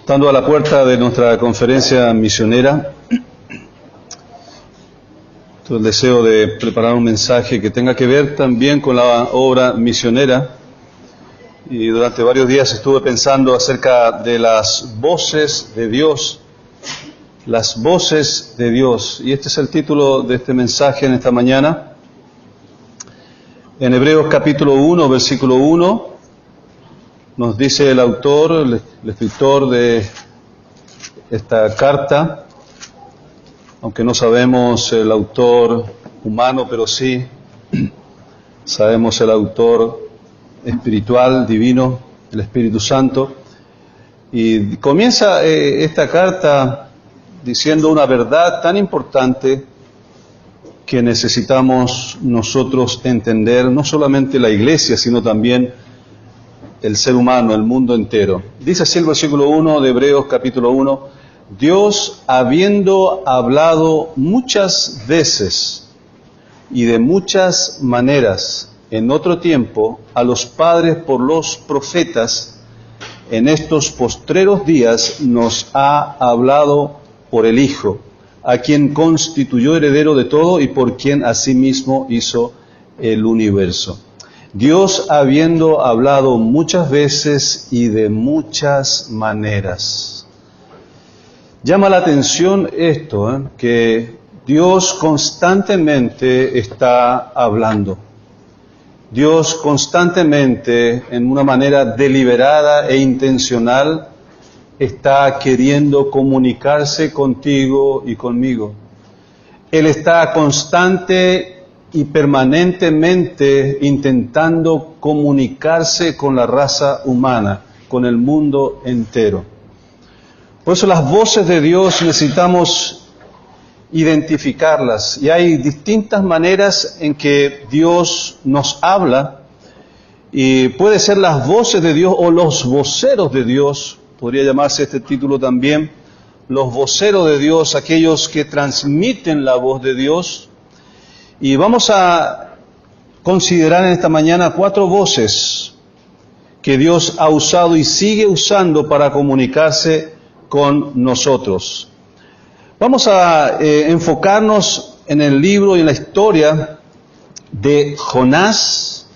Estando a la puerta de nuestra conferencia misionera, tuve el deseo de preparar un mensaje que tenga que ver también con la obra misionera, y durante varios días estuve pensando acerca de las voces de Dios, las voces de Dios, y este es el título de este mensaje en esta mañana. En Hebreos capítulo 1, versículo 1, nos dice el autor, el escritor de esta carta, aunque no sabemos el autor humano, pero sí sabemos el autor espiritual, divino, el Espíritu Santo. Y comienza esta carta diciendo una verdad tan importante que necesitamos nosotros entender, no solamente la iglesia, sino también el ser humano, el mundo entero. Dice así el versículo 1 de Hebreos capítulo 1, Dios, habiendo hablado muchas veces y de muchas maneras en otro tiempo a los padres por los profetas, en estos postreros días nos ha hablado por el Hijo, a quien constituyó heredero de todo y por quien asimismo hizo el universo. Dios, habiendo hablado muchas veces y de muchas maneras. Llama la atención esto, que Dios constantemente está hablando. Dios constantemente, en una manera deliberada e intencional, está queriendo comunicarse contigo y conmigo. Él está constante y permanentemente intentando comunicarse con la raza humana, con el mundo entero. Por eso las voces de Dios necesitamos identificarlas, y hay distintas maneras en que Dios nos habla, y puede ser las voces de Dios o los voceros de Dios, podría llamarse este título también, los voceros de Dios, aquellos que transmiten la voz de Dios. Y vamos a considerar en esta mañana 4 voces que Dios ha usado y sigue usando para comunicarse con nosotros. Vamos a enfocarnos en el libro y en la historia de Jonás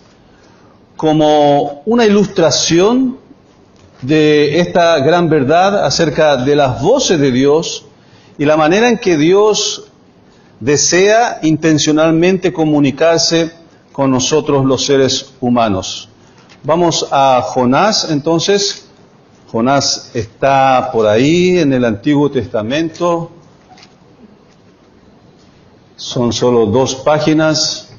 como una ilustración de esta gran verdad acerca de las voces de Dios y la manera en que Dios desea intencionalmente comunicarse con nosotros los seres humanos. Vamos a Jonás, entonces. Jonás está por ahí en el Antiguo Testamento. Son solo 2 páginas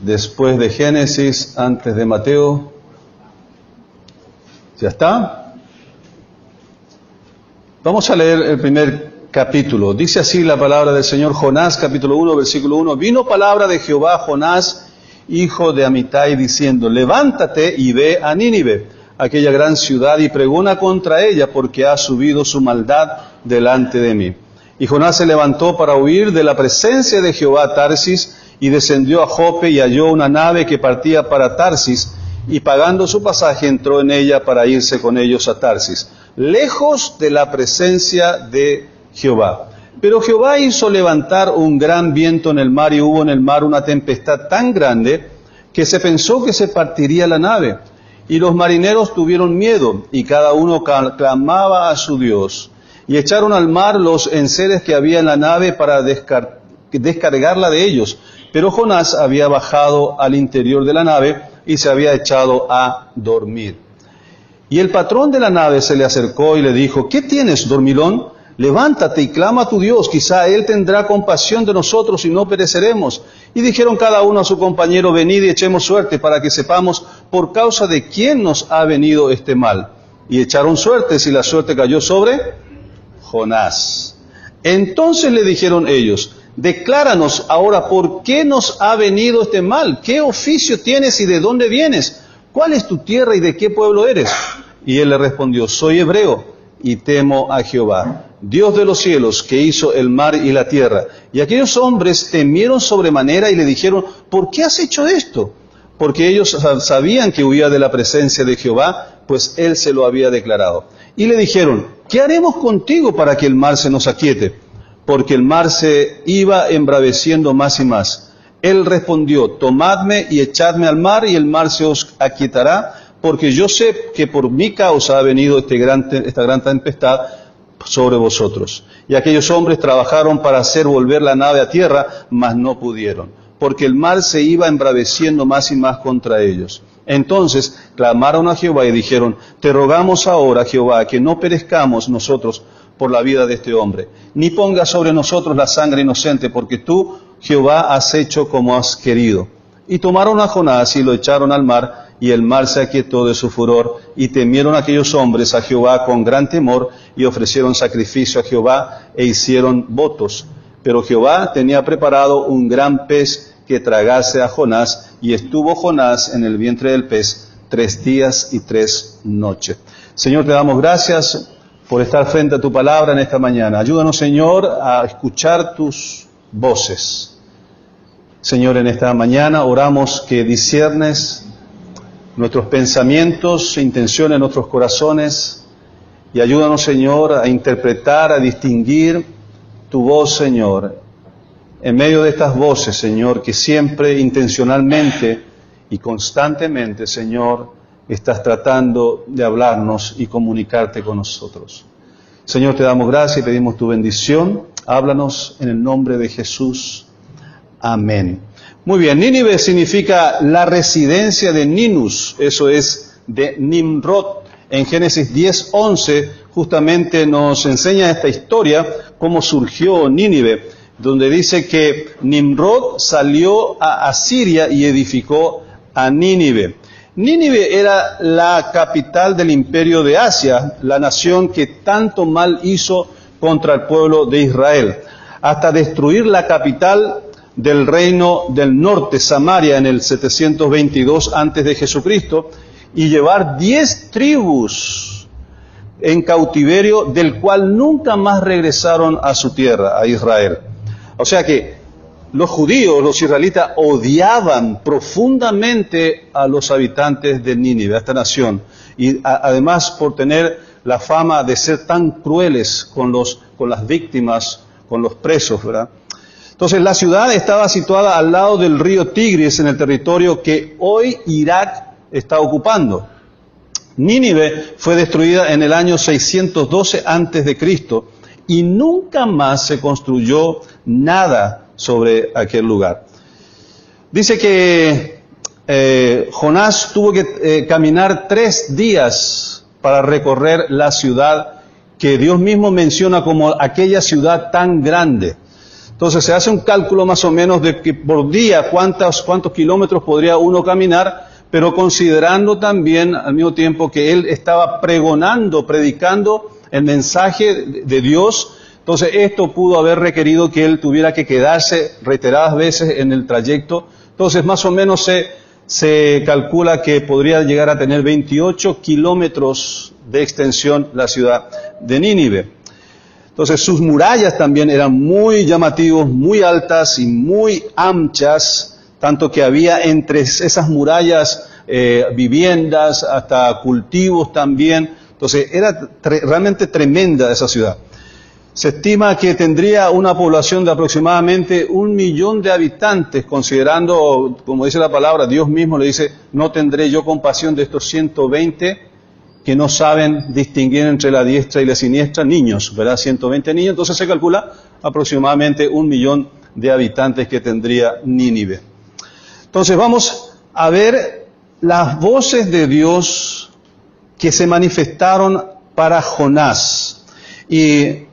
después de Génesis, antes de Mateo. ¿Ya está? Vamos a leer el primer capítulo. Dice así la palabra del Señor. Jonás, capítulo 1, versículo 1. Vino palabra de Jehová a Jonás, hijo de Amitai, diciendo: levántate y ve a Nínive, aquella gran ciudad, y pregona contra ella, porque ha subido su maldad delante de mí. Y Jonás se levantó para huir de la presencia de Jehová a Tarsis, y descendió a Jope, y halló una nave que partía para Tarsis, y pagando su pasaje entró en ella para irse con ellos a Tarsis, lejos de la presencia de Jehová. Pero Jehová hizo levantar un gran viento en el mar, y hubo en el mar una tempestad tan grande que se pensó que se partiría la nave. Y los marineros tuvieron miedo, y cada uno clamaba a su Dios. Y echaron al mar los enseres que había en la nave para descargarla de ellos. Pero Jonás había bajado al interior de la nave y se había echado a dormir. Y el patrón de la nave se le acercó y le dijo: ¿qué tienes, dormilón? Levántate y clama a tu Dios, quizá Él tendrá compasión de nosotros y no pereceremos. Y dijeron cada uno a su compañero: venid y echemos suerte para que sepamos por causa de quién nos ha venido este mal. Y echaron suertes, y la suerte cayó sobre Jonás. Entonces le dijeron ellos: decláranos ahora por qué nos ha venido este mal, qué oficio tienes y de dónde vienes, cuál es tu tierra y de qué pueblo eres. Y él le respondió: soy hebreo y temo a Jehová, Dios de los cielos, que hizo el mar y la tierra. Y aquellos hombres temieron sobremanera y le dijeron: ¿por qué has hecho esto? Porque ellos sabían que huía de la presencia de Jehová, pues él se lo había declarado. Y le dijeron, ¿qué haremos contigo para que el mar se nos aquiete? Porque el mar se iba embraveciendo más y más. Él respondió, tomadme y echadme al mar, y el mar se os aquietará, porque yo sé que por mi causa ha venido esta gran tempestad sobre vosotros. Y aquellos hombres trabajaron para hacer volver la nave a tierra, mas no pudieron, porque el mar se iba embraveciendo más y más contra ellos. Entonces clamaron a Jehová y dijeron, te rogamos ahora, Jehová, que no perezcamos nosotros por la vida de este hombre, ni pongas sobre nosotros la sangre inocente, porque tú, Jehová, has hecho como has querido. Y tomaron a Jonás y lo echaron al mar, y el mar se aquietó de su furor, y temieron aquellos hombres a Jehová con gran temor, y ofrecieron sacrificio a Jehová, e hicieron votos. Pero Jehová tenía preparado un gran pez que tragase a Jonás, y estuvo Jonás en el vientre del pez 3 días y 3 noches. Señor, te damos gracias por estar frente a tu palabra en esta mañana. Ayúdanos, Señor, a escuchar tus voces. Señor, en esta mañana oramos que disciernes nuestros pensamientos e intenciones, nuestros corazones, y ayúdanos, Señor, a interpretar, a distinguir tu voz, Señor, en medio de estas voces, Señor, que siempre, intencionalmente y constantemente, Señor, estás tratando de hablarnos y comunicarte con nosotros. Señor, te damos gracias y pedimos tu bendición. Háblanos en el nombre de Jesús. Amén. Muy bien, Nínive significa la residencia de Ninus, eso es de Nimrod. En Génesis 10:11 justamente nos enseña esta historia, cómo surgió Nínive, donde dice que Nimrod salió a Asiria y edificó a Nínive. Nínive era la capital del imperio de Asia, la nación que tanto mal hizo contra el pueblo de Israel, hasta destruir la capital del reino del norte, Samaria, en el 722 antes de Jesucristo, y llevar 10 tribus en cautiverio, del cual nunca más regresaron a su tierra, a Israel. O sea que los judíos, los israelitas, odiaban profundamente a los habitantes de Nínive, a esta nación, y además por tener la fama de ser tan crueles con las víctimas, con los presos, ¿verdad? Entonces la ciudad estaba situada al lado del río Tigris, en el territorio que hoy Irak está ocupando. Nínive fue destruida en el año 612 antes de Cristo y nunca más se construyó nada sobre aquel lugar. Dice que Jonás tuvo que caminar 3 días para recorrer la ciudad que Dios mismo menciona como aquella ciudad tan grande. Entonces se hace un cálculo más o menos de que por día cuántos kilómetros podría uno caminar, pero considerando también al mismo tiempo que él estaba predicando el mensaje de Dios. Entonces esto pudo haber requerido que él tuviera que quedarse reiteradas veces en el trayecto. Entonces más o menos se calcula que podría llegar a tener 28 kilómetros de extensión la ciudad de Nínive. Entonces sus murallas también eran muy llamativas, muy altas y muy anchas, tanto que había entre esas murallas viviendas, hasta cultivos también. Entonces era realmente tremenda esa ciudad. Se estima que tendría una población de aproximadamente 1 millón de habitantes, considerando, como dice la palabra, Dios mismo le dice, no tendré yo compasión de estos 120 que no saben distinguir entre la diestra y la siniestra, niños, ¿verdad? 120 niños, entonces se calcula aproximadamente 1 millón de habitantes que tendría Nínive. Entonces vamos a ver las voces de Dios que se manifestaron para Jonás. Y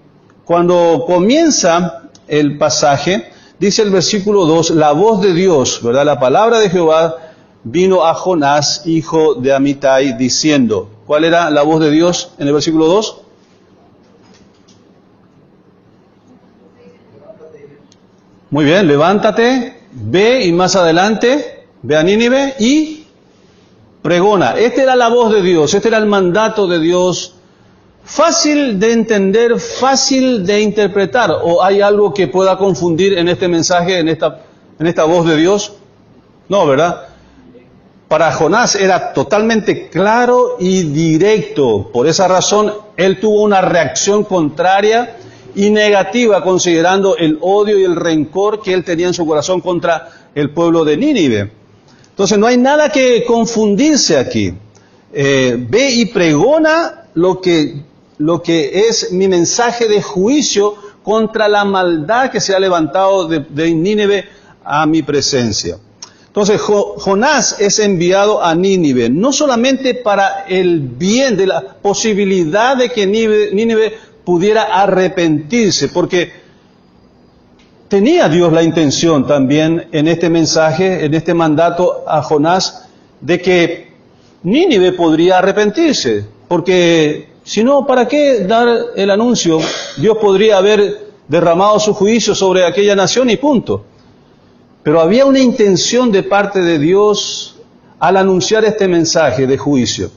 cuando comienza el pasaje, dice el versículo 2, la voz de Dios, ¿verdad? La palabra de Jehová vino a Jonás, hijo de Amitai, diciendo, ¿cuál era la voz de Dios en el versículo 2? Muy bien, levántate, ve y más adelante, ve a Nínive y pregona. Esta era la voz de Dios, este era el mandato de Dios. Fácil de entender, fácil de interpretar. ¿O hay algo que pueda confundir en este mensaje, en esta voz de Dios? No, ¿verdad? para Jonás era totalmente claro y directo. Por esa razón, él tuvo una reacción contraria y negativa, considerando el odio y el rencor que él tenía en su corazón contra el pueblo de Nínive. Entonces no hay nada que confundirse aquí. Ve y pregona lo que es mi mensaje de juicio contra la maldad que se ha levantado de Nínive a mi presencia. Entonces Jonás es enviado a Nínive, no solamente para el bien de la posibilidad de que Nínive pudiera arrepentirse, porque tenía Dios la intención también en este mensaje, en este mandato a Jonás, de que Nínive podría arrepentirse, porque si no, ¿para qué dar el anuncio? Dios podría haber derramado su juicio sobre aquella nación y punto. Pero había una intención de parte de Dios al anunciar este mensaje de juicio,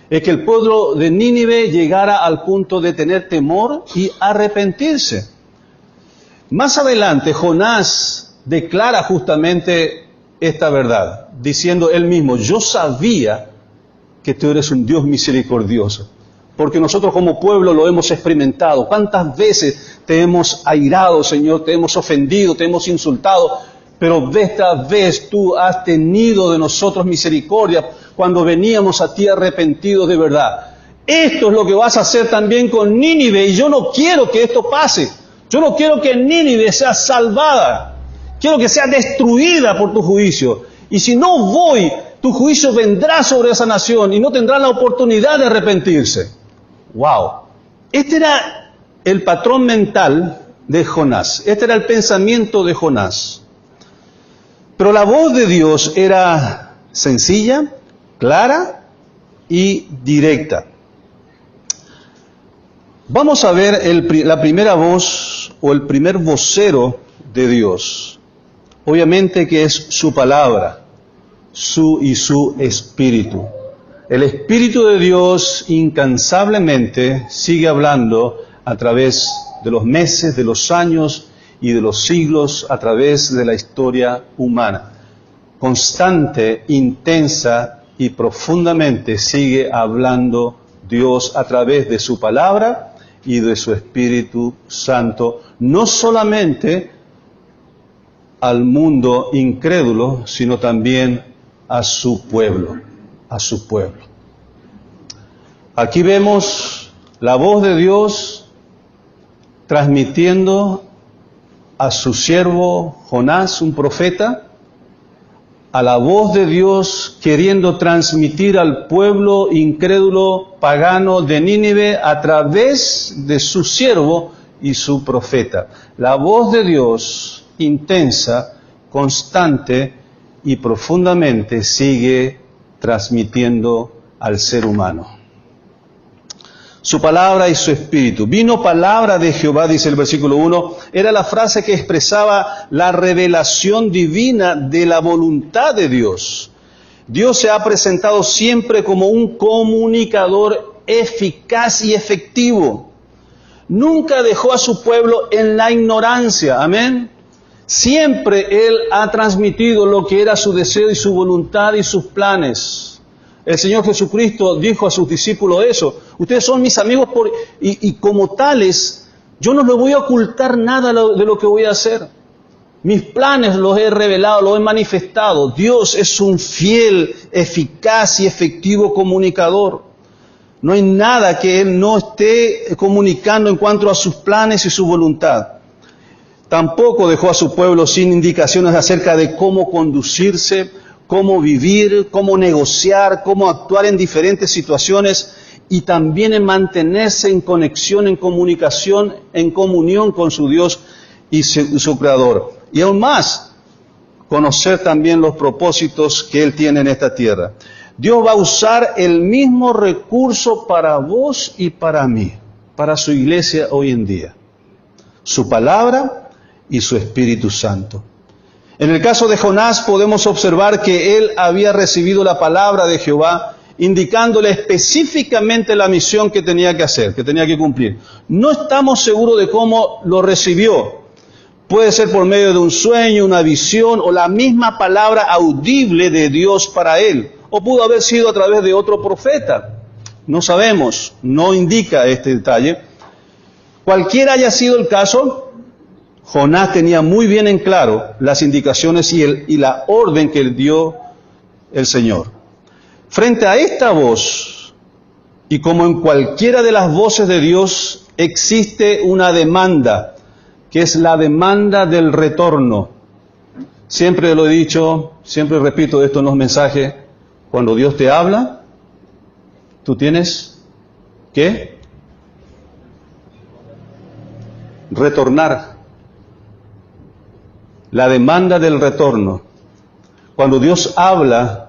es que el pueblo de Nínive llegara al punto de tener temor y arrepentirse. Más adelante, Jonás declara justamente esta verdad, diciendo él mismo: yo sabía que tú eres un Dios misericordioso, porque nosotros como pueblo lo hemos experimentado. ¿Cuántas veces te hemos airado, Señor? Te hemos ofendido, te hemos insultado, pero de esta vez tú has tenido de nosotros misericordia cuando veníamos a ti arrepentidos de verdad. Esto es lo que vas a hacer también con Nínive, y yo no quiero que esto pase. Yo no quiero que Nínive sea salvada. Quiero que sea destruida por tu juicio. Y si no voy, tu juicio vendrá sobre esa nación y no tendrán la oportunidad de arrepentirse. ¡Wow! Este era el patrón mental de Jonás. Este era el pensamiento de Jonás. Pero la voz de Dios era sencilla, clara y directa. Vamos a ver la primera voz o el primer vocero de Dios. Obviamente que es su palabra, su espíritu. El Espíritu de Dios incansablemente sigue hablando a través de los meses, de los años y de los siglos, a través de la historia humana. Constante, intensa y profundamente sigue hablando Dios a través de su palabra y de su Espíritu Santo, no solamente al mundo incrédulo, sino también a su pueblo, Aquí vemos la voz de Dios transmitiendo a su siervo Jonás, un profeta, a la voz de Dios queriendo transmitir al pueblo incrédulo pagano de Nínive a través de su siervo y su profeta. La voz de Dios intensa, constante y profundamente sigue transmitiendo al ser humano. Su palabra y su espíritu. Vino palabra de Jehová, dice el versículo 1, era la frase que expresaba la revelación divina de la voluntad de Dios. Dios se ha presentado siempre como un comunicador eficaz y efectivo. Nunca dejó a su pueblo en la ignorancia, amén. Siempre Él ha transmitido lo que era su deseo y su voluntad y sus planes. El Señor Jesucristo dijo a sus discípulos eso: ustedes son mis amigos y como tales, yo no les voy a ocultar nada de lo que voy a hacer. Mis planes los he revelado, los he manifestado. Dios es un fiel, eficaz y efectivo comunicador. No hay nada que Él no esté comunicando en cuanto a sus planes y su voluntad. Tampoco dejó a su pueblo sin indicaciones acerca de cómo conducirse, cómo vivir, cómo negociar, cómo actuar en diferentes situaciones y también en mantenerse en conexión, en comunicación, en comunión con su Dios y su Creador. Y aún más, conocer también los propósitos que Él tiene en esta tierra. Dios va a usar el mismo recurso para vos y para mí, para su iglesia hoy en día. Su palabra y su Espíritu Santo. En el caso de Jonás podemos observar que él había recibido la palabra de Jehová, indicándole específicamente la misión que tenía que hacer, que tenía que cumplir. No estamos seguros de cómo lo recibió. Puede ser por medio de un sueño, una visión o la misma palabra audible de Dios para él. o pudo haber sido a través de otro profeta. No sabemos, no indica este detalle. Cualquiera haya sido el caso, Jonás tenía muy bien en claro las indicaciones y la orden que le dio el Señor. Frente a esta voz, y como en cualquiera de las voces de Dios, existe una demanda, que es la demanda del retorno. Siempre lo he dicho, siempre repito esto en los mensajes, cuando Dios te habla, tú tienes que retornar. La demanda del retorno. Cuando Dios habla,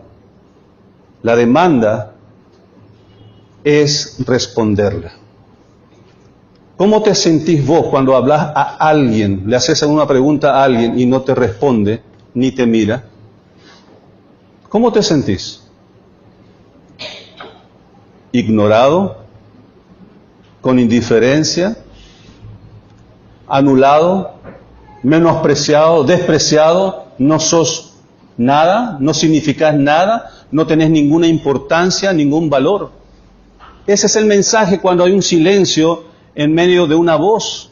la demanda es responderla. ¿Cómo te sentís vos cuando hablas a alguien, le haces alguna pregunta a alguien y no te responde, ni te mira? ¿Cómo te sentís? ¿Ignorado? ¿Con indiferencia? ¿Anulado? ¿Menospreciado? ¿Despreciado? ¿No sos nada? ¿No significás nada? ¿No tenés ninguna importancia, ningún valor? Ese es el mensaje cuando hay un silencio en medio de una voz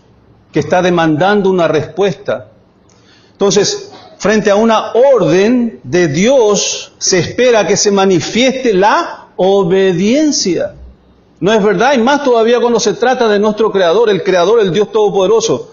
que está demandando una respuesta. Entonces, frente a una orden de Dios, se espera que se manifieste la obediencia. ¿No es verdad? Y más todavía cuando se trata de nuestro Creador, el Dios Todopoderoso.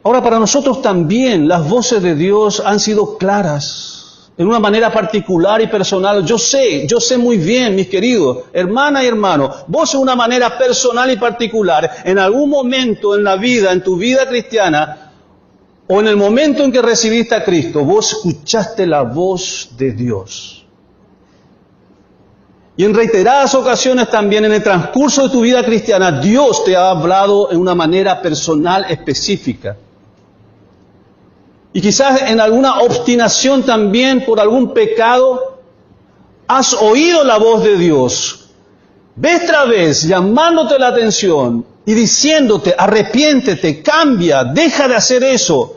Ahora, para nosotros también las voces de Dios han sido claras, en una manera particular y personal. Yo sé muy bien, mis queridos, hermana y hermano, vos de una manera personal y particular, en algún momento en la vida, en tu vida cristiana, o en el momento en que recibiste a Cristo, vos escuchaste la voz de Dios. Y en reiteradas ocasiones también en el transcurso de tu vida cristiana, Dios te ha hablado en una manera personal específica. Y quizás en alguna obstinación también por algún pecado, has oído la voz de Dios, vez tras vez, llamándote la atención y diciéndote, arrepiéntete, cambia, deja de hacer eso,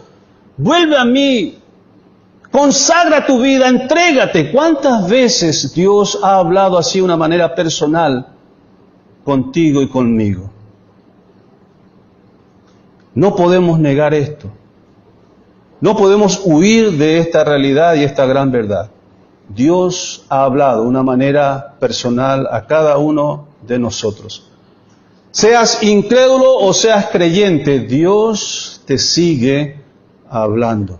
vuelve a mí, consagra tu vida, entrégate. ¿Cuántas veces Dios ha hablado así de una manera personal contigo y conmigo? No podemos negar esto. No podemos huir de esta realidad y esta gran verdad. Dios ha hablado de una manera personal a cada uno de nosotros. Seas incrédulo o seas creyente, Dios te sigue hablando.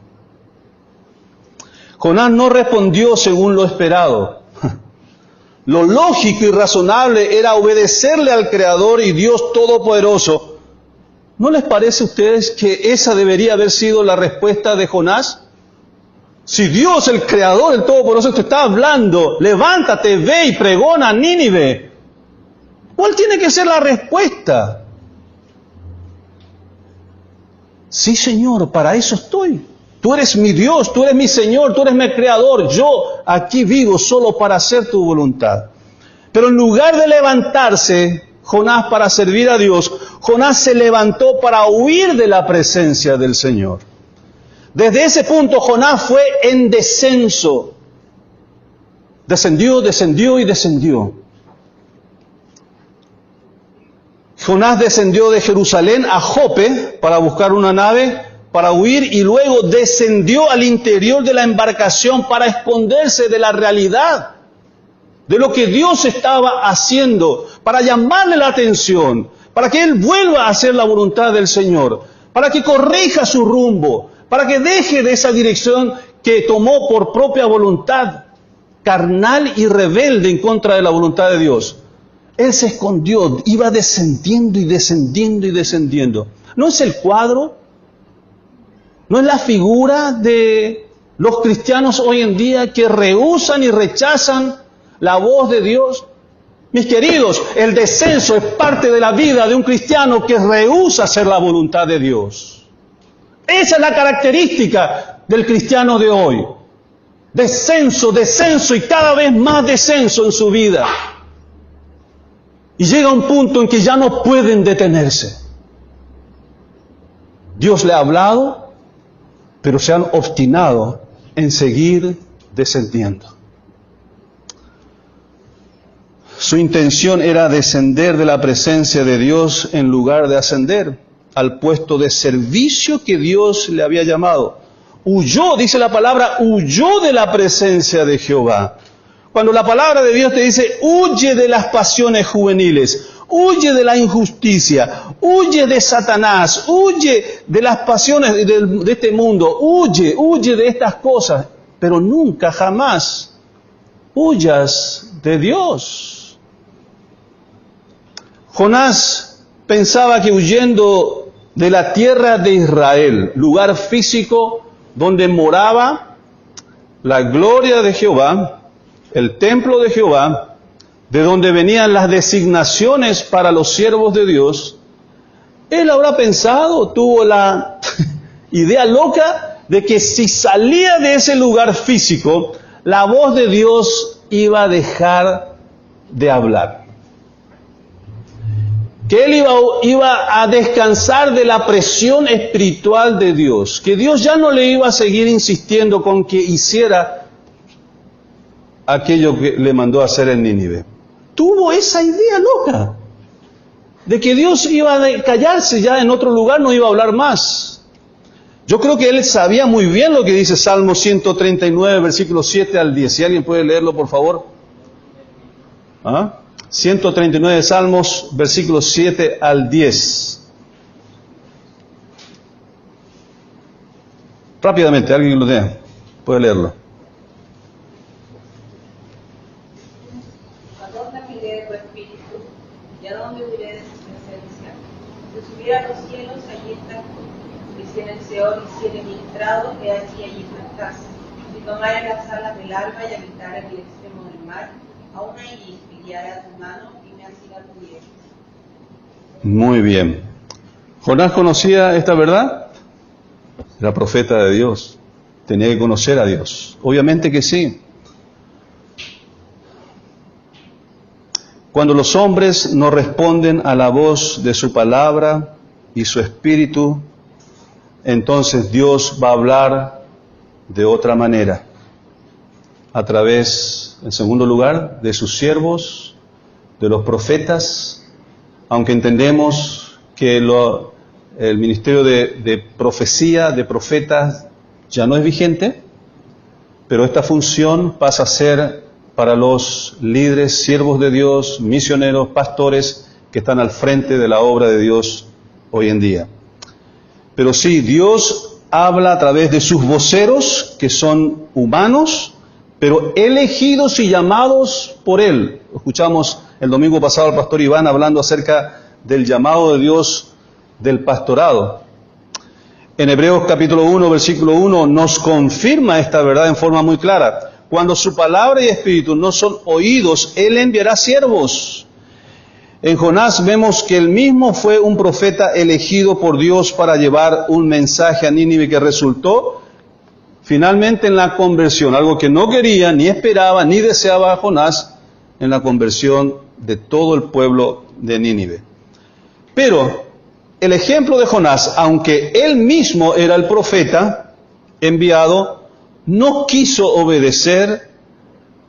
Jonás no respondió según lo esperado. Lo lógico y razonable era obedecerle al Creador y Dios Todopoderoso. ¿No les parece a ustedes que esa debería haber sido la respuesta de Jonás? Si Dios, el Creador, el Todopoderoso, te está hablando, levántate, ve y pregona a Nínive. ¿Cuál tiene que ser la respuesta? Sí, Señor, para eso estoy. Tú eres mi Dios, tú eres mi Señor, tú eres mi Creador. Yo aquí vivo solo para hacer tu voluntad. Pero en lugar de levantarse Jonás para servir a Dios, Jonás se levantó para huir de la presencia del Señor. Desde ese punto Jonás fue en descenso. Descendió, descendió y descendió. Jonás descendió de Jerusalén a Jope para buscar una nave para huir y luego descendió al interior de la embarcación para esconderse de la realidad, de lo que Dios estaba haciendo, para llamarle la atención, para que él vuelva a hacer la voluntad del Señor, para que corrija su rumbo, para que deje de esa dirección que tomó por propia voluntad, carnal y rebelde en contra de la voluntad de Dios. Él se escondió, iba descendiendo y descendiendo y descendiendo. ¿No es el cuadro? ¿No es la figura de los cristianos hoy en día que rehúsan y rechazan la voz de Dios? Mis queridos, el descenso es parte de la vida de un cristiano que rehúsa hacer la voluntad de Dios. Esa es la característica del cristiano de hoy. Descenso, descenso y cada vez más descenso en su vida. Y llega un punto en que ya no pueden detenerse. Dios le ha hablado, pero se han obstinado en seguir descendiendo. Su intención era descender de la presencia de Dios en lugar de ascender al puesto de servicio que Dios le había llamado. Huyó, dice la palabra, huyó de la presencia de Jehová. Cuando la palabra de Dios te dice, huye de las pasiones juveniles, huye de la injusticia, huye de Satanás, huye de las pasiones de este mundo, huye de estas cosas, pero nunca, jamás huyas de Dios. Jonás pensaba que huyendo de la tierra de Israel, lugar físico donde moraba la gloria de Jehová, el templo de Jehová, de donde venían las designaciones para los siervos de Dios, él habrá pensado, tuvo la idea loca de que si salía de ese lugar físico, la voz de Dios iba a dejar de hablar. Que él iba a descansar de la presión espiritual de Dios, que Dios ya no le iba a seguir insistiendo con que hiciera aquello que le mandó a hacer en Nínive. Tuvo esa idea loca de que Dios iba a callarse ya en otro lugar, no iba a hablar más. Yo creo que él sabía muy bien lo que dice Salmo 139, versículos 7 al 10. Si alguien puede leerlo, por favor. 139 Salmos, versículos 7 al 10. Rápidamente, alguien lo lea. Puede leerlo. ¿A dónde miré de tu espíritu? ¿Y a dónde huiré de tu presencia? Si subiera a los cielos, allí estás tú. Y si en el Seol hiciere mi estrado, he allí tú estás. Si tomara las alas del alba y habitara en el extremo del mar, aún allí guiara tu mano y me asirá tu diestra. Muy bien. ¿Jonás conocía esta verdad? Era profeta de Dios. Tenía que conocer a Dios. Obviamente que sí. Cuando los hombres no responden a la voz de su palabra y su espíritu, entonces Dios va a hablar de otra manera. A través, en segundo lugar, de sus siervos, de los profetas, aunque entendemos que el ministerio de profecía, de profetas, ya no es vigente, pero esta función pasa a ser para los líderes, siervos de Dios, misioneros, pastores, que están al frente de la obra de Dios hoy en día. Pero sí, Dios habla a través de sus voceros, que son humanos, pero elegidos y llamados por Él. Escuchamos el domingo pasado al pastor Iván hablando acerca del llamado de Dios del pastorado. En Hebreos capítulo 1, versículo 1, nos confirma esta verdad en forma muy clara. Cuando su palabra y espíritu no son oídos, Él enviará siervos. En Jonás vemos que él mismo fue un profeta elegido por Dios para llevar un mensaje a Nínive que resultó finalmente en la conversión, algo que no quería, ni esperaba, ni deseaba Jonás, en la conversión de todo el pueblo de Nínive. Pero el ejemplo de Jonás, aunque él mismo era el profeta enviado, no quiso obedecer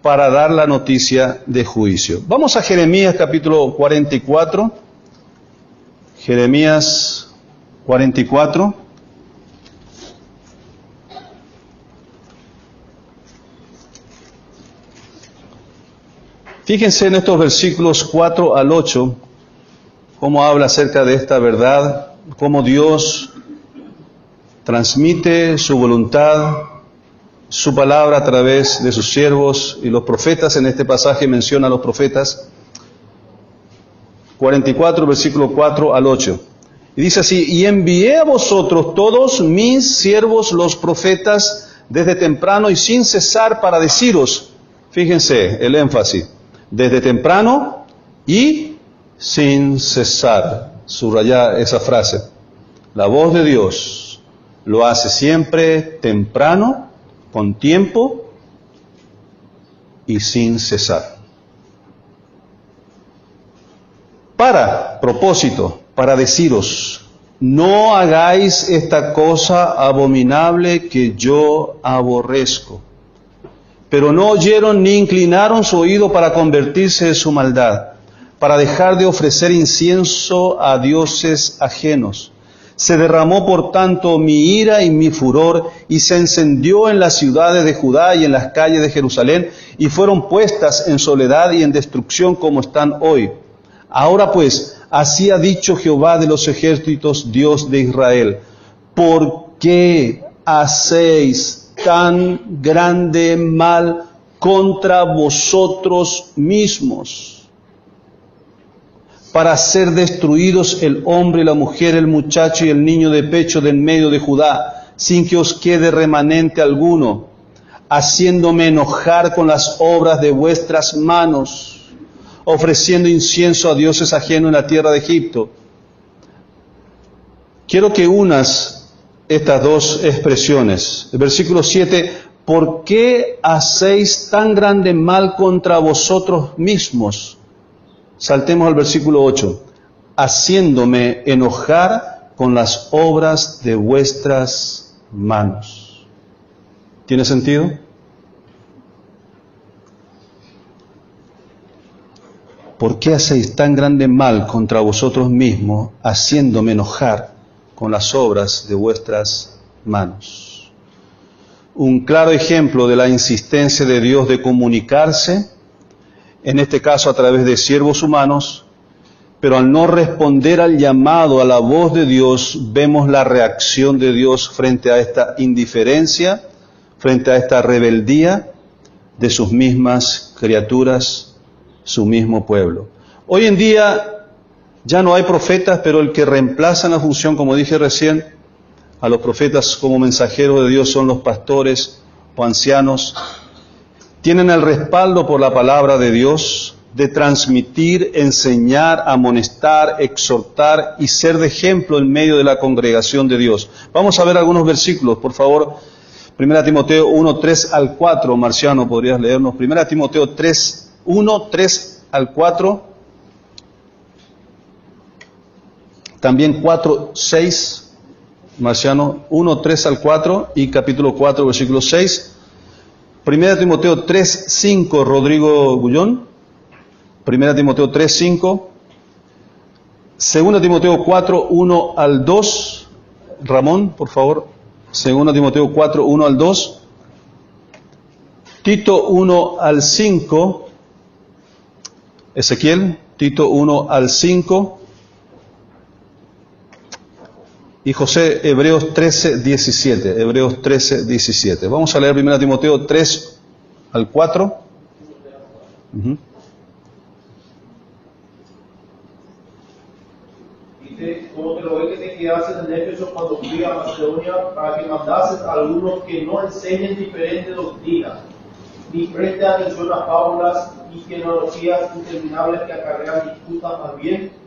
para dar la noticia de juicio. Vamos a Jeremías capítulo 44. Jeremías 44. Fíjense en estos versículos 4 al 8, cómo habla acerca de esta verdad, cómo Dios transmite su voluntad, su palabra a través de sus siervos y los profetas. En este pasaje menciona a los profetas. 44, versículo 4 al 8. Y dice así: y envié a vosotros todos mis siervos los profetas desde temprano y sin cesar para deciros, fíjense el énfasis, desde temprano y sin cesar. Subrayá esa frase. La voz de Dios lo hace siempre temprano, con tiempo y sin cesar. Para deciros, no hagáis esta cosa abominable que yo aborrezco. Pero no oyeron ni inclinaron su oído para convertirse de su maldad, para dejar de ofrecer incienso a dioses ajenos. Se derramó por tanto mi ira y mi furor, y se encendió en las ciudades de Judá y en las calles de Jerusalén, y fueron puestas en soledad y en destrucción como están hoy. Ahora pues, así ha dicho Jehová de los ejércitos, Dios de Israel: ¿por qué hacéis tan grande mal contra vosotros mismos, para ser destruidos el hombre y la mujer, el muchacho y el niño de pecho de en medio de Judá, sin que os quede remanente alguno, haciéndome enojar con las obras de vuestras manos, ofreciendo incienso a dioses ajenos en la tierra de Egipto? Quiero que unas estas dos expresiones. El versículo 7, ¿por qué hacéis tan grande mal contra vosotros mismos? Saltemos al versículo 8, haciéndome enojar con las obras de vuestras manos. ¿Tiene sentido? ¿Por qué hacéis tan grande mal contra vosotros mismos, haciéndome enojar con las obras de vuestras manos? Un claro ejemplo de la insistencia de Dios de comunicarse, en este caso a través de siervos humanos, pero al no responder al llamado, a la voz de Dios, vemos la reacción de Dios frente a esta indiferencia, frente a esta rebeldía de sus mismas criaturas, su mismo pueblo. Hoy en día ya no hay profetas, pero el que reemplaza la función, como dije recién, a los profetas como mensajeros de Dios son los pastores o ancianos. Tienen el respaldo por la palabra de Dios de transmitir, enseñar, amonestar, exhortar y ser de ejemplo en medio de la congregación de Dios. Vamos a ver algunos versículos, por favor. 1 Timoteo 1, 3 al 4. Marciano, ¿podrías leernos? 1 Timoteo 3, 1, 3 al 4. También 4, 6. Marciano, 1, 3 al 4 y capítulo 4, versículo 6. 1 Timoteo 3, 5, Rodrigo Gullón. 1 Timoteo 3, 5. 2 Timoteo 4, 1 al 2. Ramón, por favor. 2 Timoteo 4, 1 al 2. Tito 1 al 5. Ezequiel, Tito 1 al 5. Y José, Hebreos 13, 17. Hebreos 13, 17. Vamos a leer 1 Timoteo 3 al 4. Dice, como te rogué que te quedases en Éfeso cuando fui a Macedonia, para que mandases a algunos que no enseñen diferente doctrina, ni presten atención a fábulas y genealogías interminables que acarrean disputas, más bien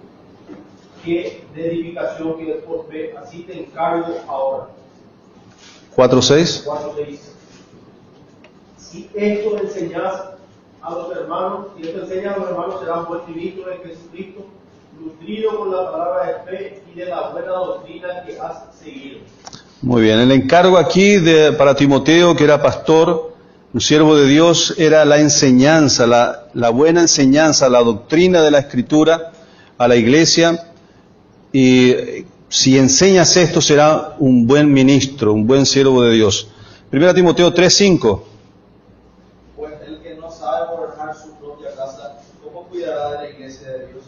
que de edificación que después ve. Así te encargo ahora. 4:6. 4:6. Si esto enseñas a los hermanos, si esto enseñas a los hermanos, serán vuestros ministros de Jesucristo, nutrido con la palabra de fe y de la buena doctrina que has seguido. Muy bien, el encargo aquí para Timoteo, que era pastor, un siervo de Dios, era la enseñanza, la buena enseñanza, la doctrina de la Escritura a la iglesia. Y si enseñas esto, será un buen ministro, un buen siervo de Dios. 1 Timoteo 3, 5. Pues el que no sabe gobernar su propia casa, ¿cómo cuidará de la iglesia de Dios?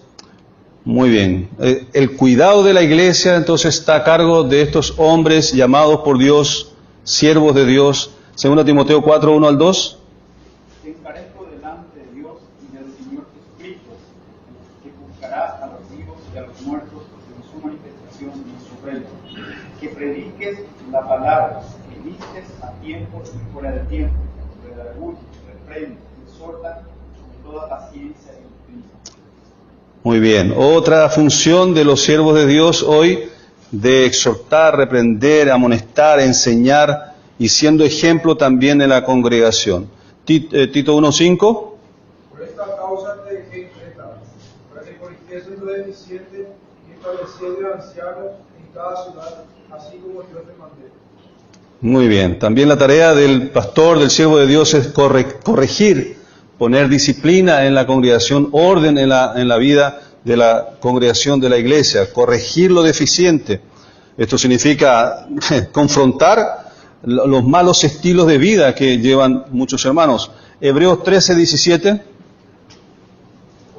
Muy bien. El cuidado de la iglesia entonces está a cargo de estos hombres llamados por Dios, siervos de Dios. 2 Timoteo 4, 1 al 2. Te encarezco delante de Dios y del Señor Jesucristo, que juzgará a los vivos y a los muertos en su manifestación y en su reino. Que prediques la palabra, que vistes a tiempo y fuera de tiempo, redarguye, reprende, exhorta con toda paciencia y doctrina. Muy bien. Otra función de los siervos de Dios hoy, de exhortar, reprender, amonestar, enseñar y siendo ejemplo también en la congregación. Tito 1:5. Por esta causa te dejé en Creta, para que corrigieses lo deficiente y estableciese ancianos en cada ciudad, así como yo te mandé. Muy bien. También la tarea del pastor, del siervo de Dios, es corregir, poner disciplina en la congregación, orden en la vida de la congregación de la iglesia, corregir lo deficiente. Esto significa confrontar los malos estilos de vida que llevan muchos hermanos. Hebreos 13:17.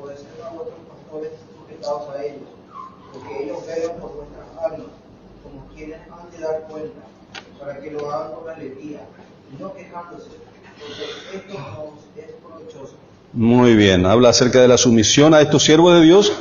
Obedeced a vuestros pastores sujetados a ellos, porque ellos velan por vuestras almas, como quienes han de dar cuenta, para que lo hagan con alegría, y no quejándose, porque esto nos es provechoso. Muy bien, habla acerca de la sumisión a estos siervos de Dios,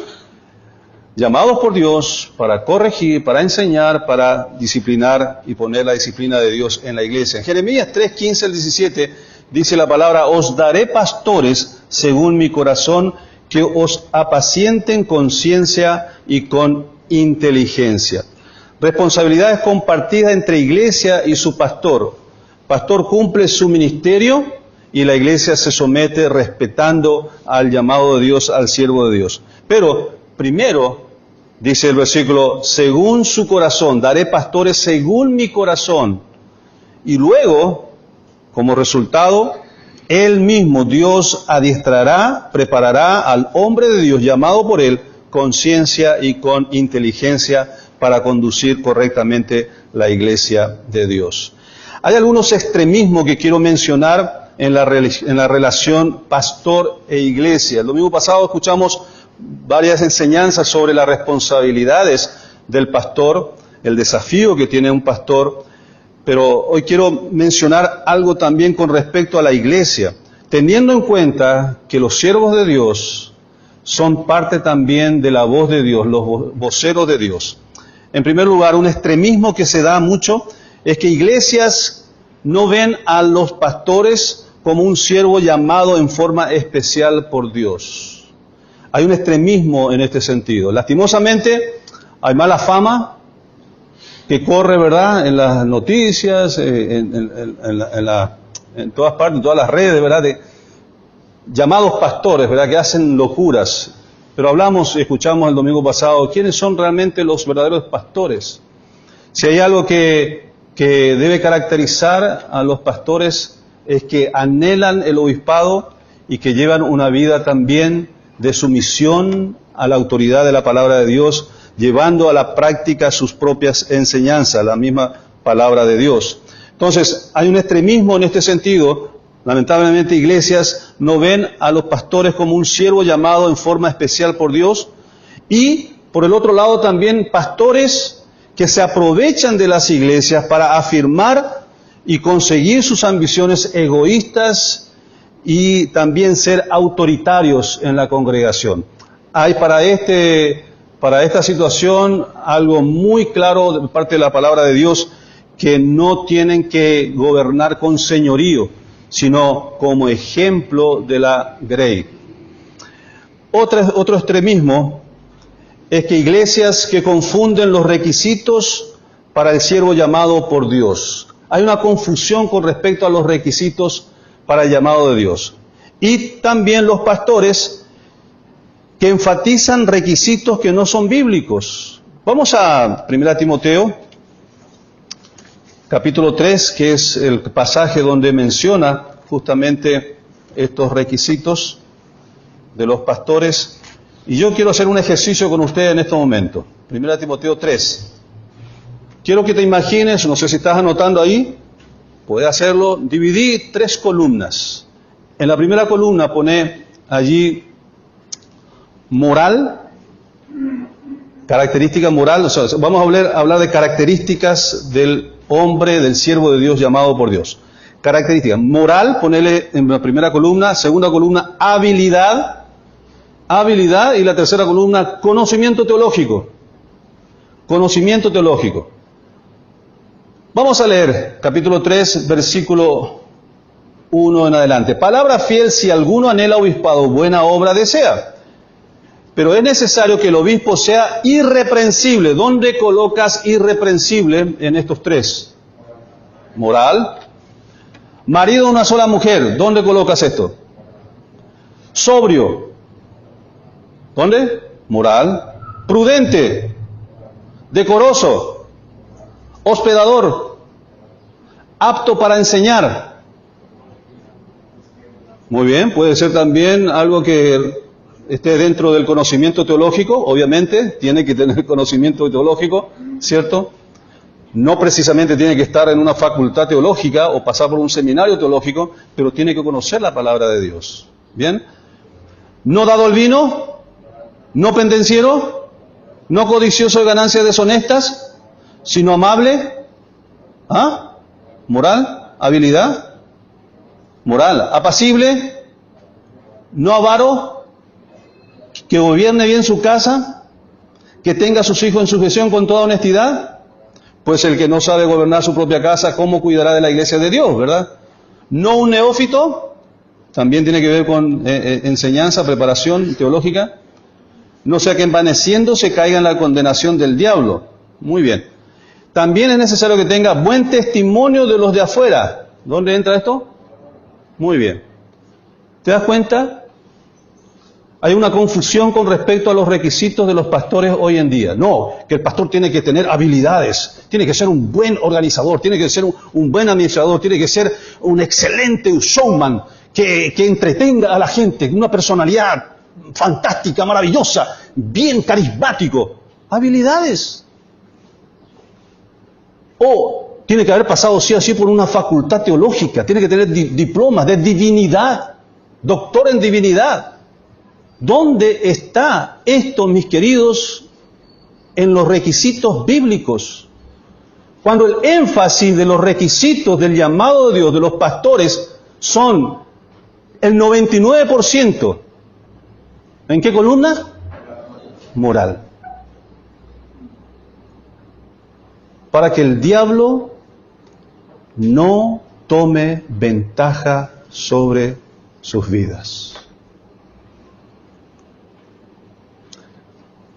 llamados por Dios para corregir, para enseñar, para disciplinar y poner la disciplina de Dios en la iglesia. En Jeremías 3:15-17 dice la palabra: os daré pastores según mi corazón, que os apacienten con ciencia y con inteligencia. Responsabilidades compartidas entre iglesia y su pastor. Pastor cumple su ministerio y la iglesia se somete respetando al llamado de Dios, al siervo de Dios. Pero primero, dice el versículo, según su corazón, daré pastores según mi corazón. Y luego, como resultado, Él mismo, Dios, adiestrará, preparará al hombre de Dios llamado por Él con ciencia y con inteligencia para conducir correctamente la iglesia de Dios. Hay algunos extremismos que quiero mencionar en la relación pastor e iglesia. El domingo pasado escuchamos varias enseñanzas sobre las responsabilidades del pastor, el desafío que tiene un pastor, pero hoy quiero mencionar algo también con respecto a la iglesia, teniendo en cuenta que los siervos de Dios son parte también de la voz de Dios, los voceros de Dios. En primer lugar, un extremismo que se da mucho es que iglesias no ven a los pastores como un siervo llamado en forma especial por Dios. Hay un extremismo en este sentido. Lastimosamente, hay mala fama que corre, ¿verdad?, en las noticias, en todas partes, en todas las redes, ¿verdad?, de llamados pastores, ¿verdad?, que hacen locuras. Pero escuchamos el domingo pasado, ¿quiénes son realmente los verdaderos pastores? Si hay algo que debe caracterizar a los pastores es que anhelan el obispado y que llevan una vida también de sumisión a la autoridad de la palabra de Dios, llevando a la práctica sus propias enseñanzas, la misma palabra de Dios. Entonces, hay un extremismo en este sentido. Lamentablemente, iglesias no ven a los pastores como un siervo llamado en forma especial por Dios, y por el otro lado también pastores que se aprovechan de las iglesias para afirmar y conseguir sus ambiciones egoístas y también ser autoritarios en la congregación. Hay para esta situación algo muy claro de parte de la palabra de Dios, que no tienen que gobernar con señorío, sino como ejemplo de la grey. Otro extremismo es que iglesias que confunden los requisitos para el siervo llamado por Dios. Hay una confusión con respecto a los requisitos para el llamado de Dios. Y también los pastores que enfatizan requisitos que no son bíblicos. Vamos a 1 Timoteo, capítulo 3, que es el pasaje donde menciona justamente estos requisitos de los pastores. Y yo quiero hacer un ejercicio con ustedes en este momento. 1 Timoteo 3. Quiero que te imagines, no sé si estás anotando ahí, puedes hacerlo, dividí 3 columnas. En la primera columna pone allí moral, característica moral, o sea, vamos a hablar de características del hombre, del siervo de Dios llamado por Dios. Característica moral, ponele en la primera columna, segunda columna habilidad, y la tercera columna conocimiento teológico. Conocimiento teológico. Vamos a leer capítulo 3, versículo 1 en adelante. Palabra fiel, si alguno anhela obispado, buena obra desea. Pero es necesario que el obispo sea irreprensible. ¿Dónde colocas irreprensible en estos 3? Moral. Marido de una sola mujer. ¿Dónde colocas esto? Sobrio. ¿Dónde? Moral. Prudente. Decoroso. Hospedador. apto para enseñar. Muy bien, puede ser también algo que esté dentro del conocimiento teológico, obviamente, tiene que tener conocimiento teológico, ¿cierto? No precisamente tiene que estar en una facultad teológica o pasar por un seminario teológico, pero tiene que conocer la palabra de Dios. ¿Bien? No dado al vino, no pendenciero, no codicioso de ganancias deshonestas, sino amable, moral, habilidad, moral, apacible, no avaro, que gobierne bien su casa, que tenga a sus hijos en sujeción con toda honestidad. Pues el que no sabe gobernar su propia casa, ¿cómo cuidará de la iglesia de Dios, verdad? No un neófito, también tiene que ver con enseñanza, preparación teológica. No sea que envaneciéndose caiga en la condenación del diablo. Muy bien. También es necesario que tenga buen testimonio de los de afuera. ¿Dónde entra esto? Muy bien. ¿Te das cuenta? Hay una confusión con respecto a los requisitos de los pastores hoy en día. No, que el pastor tiene que tener habilidades, tiene que ser un buen organizador, tiene que ser un buen administrador, tiene que ser un excelente showman que entretenga a la gente, una personalidad fantástica, maravillosa, bien carismático. Habilidades. O tiene que haber pasado sí o sí por una facultad teológica, tiene que tener diplomas de divinidad, doctor en divinidad. ¿Dónde está esto, mis queridos, en los requisitos bíblicos? Cuando el énfasis de los requisitos del llamado de Dios, de los pastores, son el 99%. ¿En qué columna? Moral. Para que el diablo no tome ventaja sobre sus vidas.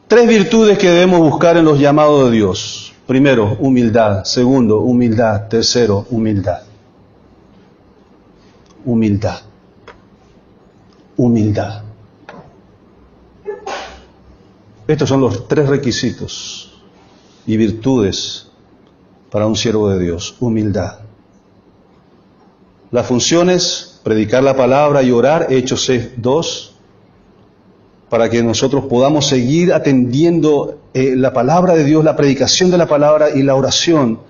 3 virtudes que debemos buscar en los llamados de Dios. Primero, humildad. Segundo, humildad. Tercero, humildad. Humildad. Humildad. Estos son los 3 requisitos y virtudes para un siervo de Dios. Humildad. Las funciones, predicar la palabra y orar, Hechos 6:2, para que nosotros podamos seguir atendiendo la palabra de Dios, la predicación de la palabra y la oración.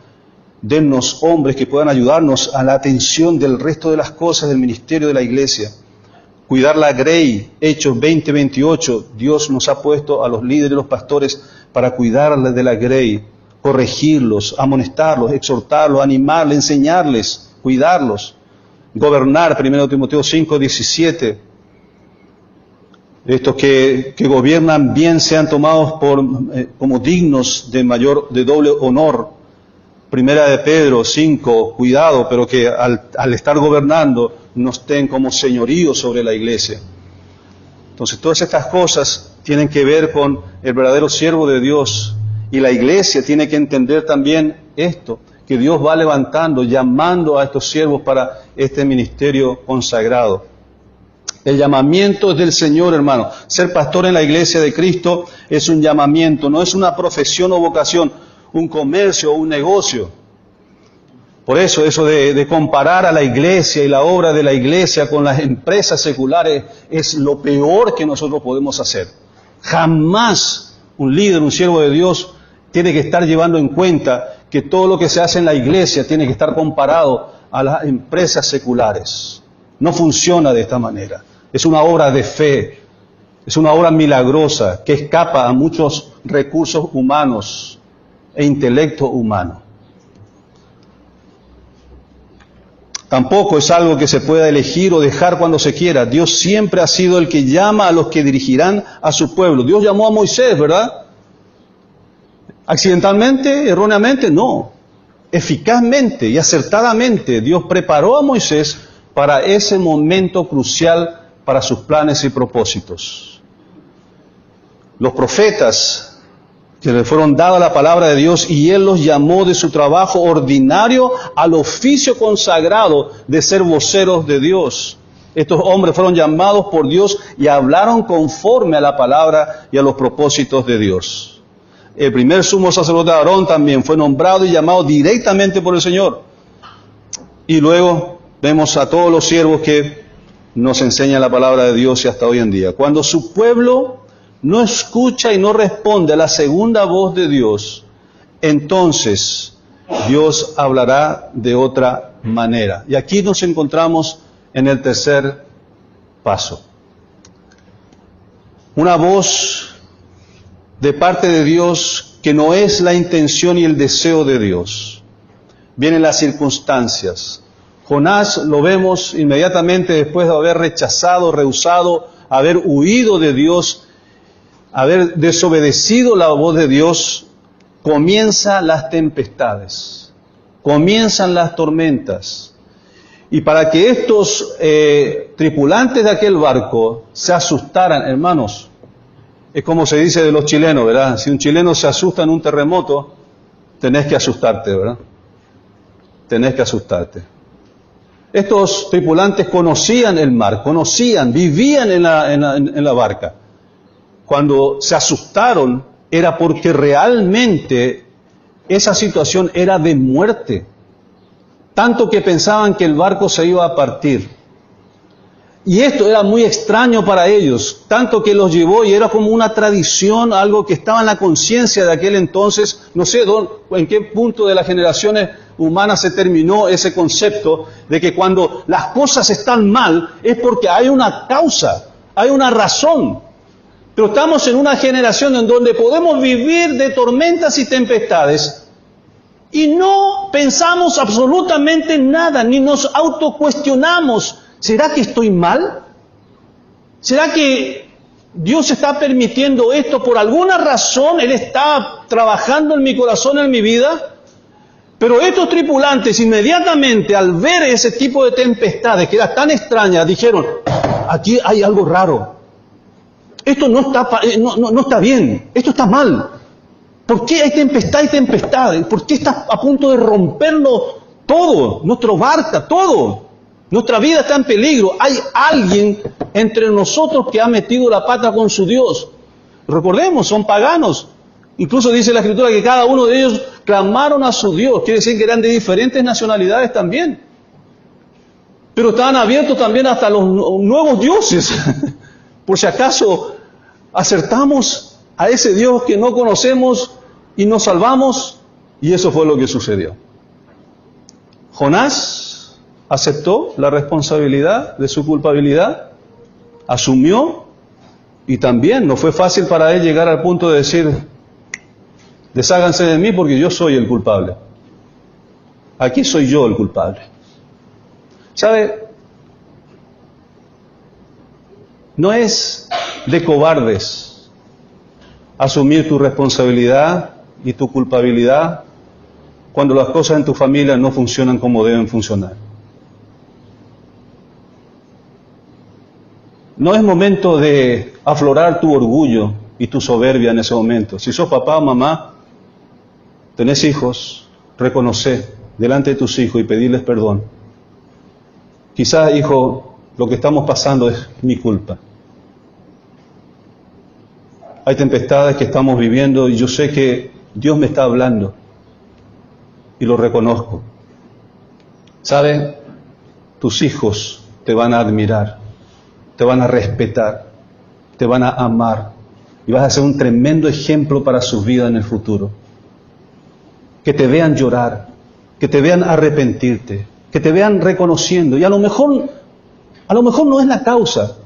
Dennos hombres que puedan ayudarnos a la atención del resto de las cosas del ministerio de la iglesia. Cuidar la grey, Hechos 20:28, Dios nos ha puesto a los líderes, los pastores, para cuidarles de la grey, corregirlos, amonestarlos, exhortarlos, animarles, enseñarles, cuidarlos. Gobernar, 1 Timoteo 5:17. Estos que gobiernan bien sean tomados como dignos de doble honor. 1 de Pedro 5, cuidado, pero que al estar gobernando no estén como señorío sobre la iglesia. Entonces todas estas cosas tienen que ver con el verdadero siervo de Dios, y la iglesia tiene que entender también esto, que Dios va levantando, llamando a estos siervos para este ministerio consagrado. El llamamiento es del Señor, hermano. Ser pastor en la iglesia de Cristo es un llamamiento, no es una profesión o vocación, un comercio o un negocio. Por eso de comparar a la iglesia y la obra de la iglesia con las empresas seculares es lo peor que nosotros podemos hacer. Jamás un líder, un siervo de Dios, tiene que estar llevando en cuenta que todo lo que se hace en la iglesia tiene que estar comparado a las empresas seculares. No funciona de esta manera. Es una obra de fe, es una obra milagrosa que escapa a muchos recursos humanos e intelecto humano. Tampoco es algo que se pueda elegir o dejar cuando se quiera. Dios siempre ha sido el que llama a los que dirigirán a su pueblo. Dios llamó a Moisés, ¿verdad? ¿Accidentalmente, erróneamente? No. Eficazmente y acertadamente Dios preparó a Moisés para ese momento crucial para sus planes y propósitos. Los profetas que le fueron dada la palabra de Dios y Él los llamó de su trabajo ordinario al oficio consagrado de ser voceros de Dios. Estos hombres fueron llamados por Dios y hablaron conforme a la palabra y a los propósitos de Dios. El primer sumo sacerdote Aarón también fue nombrado y llamado directamente por el Señor. Y luego vemos a todos los siervos que nos enseña la palabra de Dios y hasta hoy en día. Cuando su pueblo no escucha y no responde a la segunda voz de Dios, entonces Dios hablará de otra manera. Y aquí nos encontramos en el tercer paso. Una voz de parte de Dios que no es la intención y el deseo de Dios. Vienen las circunstancias. Jonás lo vemos inmediatamente después de haber rechazado, rehusado, haber huido de Dios, haber desobedecido la voz de Dios. Comienzan las tempestades, comienzan las tormentas. Y para que estos tripulantes de aquel barco se asustaran, hermanos, es como se dice de los chilenos, ¿verdad? Si un chileno se asusta en un terremoto, tenés que asustarte, ¿verdad? Tenés que asustarte. Estos tripulantes conocían el mar, vivían en la barca. Cuando se asustaron, era porque realmente esa situación era de muerte. Tanto que pensaban que el barco se iba a partir. Y esto era muy extraño para ellos, tanto que los llevó y era como una tradición, algo que estaba en la conciencia de aquel entonces. No sé en qué punto de las generaciones humanas se terminó ese concepto de que cuando las cosas están mal es porque hay una causa, hay una razón. Pero estamos en una generación en donde podemos vivir de tormentas y tempestades y no pensamos absolutamente nada, ni nos autocuestionamos. ¿Será que estoy mal? ¿Será que Dios está permitiendo esto por alguna razón? Él está trabajando en mi corazón, en mi vida. Pero estos tripulantes inmediatamente al ver ese tipo de tempestades que era tan extraña, dijeron, aquí hay algo raro. Esto no está bien, esto está mal. ¿Por qué hay tempestad y tempestades? ¿Por qué está a punto de romperlo todo? Nuestra barca, todo. Nuestra vida está en peligro. Hay alguien entre nosotros que ha metido la pata con su Dios. Recordemos, son paganos. Incluso dice la Escritura que cada uno de ellos clamaron a su Dios. Quiere decir que eran de diferentes nacionalidades también. Pero estaban abiertos también hasta los nuevos dioses. Por si acaso acertamos a ese Dios que no conocemos y nos salvamos. Y eso fue lo que sucedió. Jonás aceptó la responsabilidad de su culpabilidad, asumió, y también no fue fácil para él llegar al punto de decir, desháganse de mí porque yo soy el culpable. Aquí soy yo el culpable. ¿Sabe? No es de cobardes asumir tu responsabilidad y tu culpabilidad cuando las cosas en tu familia no funcionan como deben funcionar. No es momento de aflorar tu orgullo y tu soberbia en ese momento. Si sos papá o mamá, tenés hijos, reconoce delante de tus hijos y pedirles perdón. Quizás, hijo, lo que estamos pasando es mi culpa. Hay tempestades que estamos viviendo y yo sé que Dios me está hablando y lo reconozco. ¿Sabe? Tus hijos te van a admirar, te van a respetar, te van a amar y vas a ser un tremendo ejemplo para sus vidas en el futuro. Que te vean llorar, que te vean arrepentirte, que te vean reconociendo. Y a lo mejor no es la causa,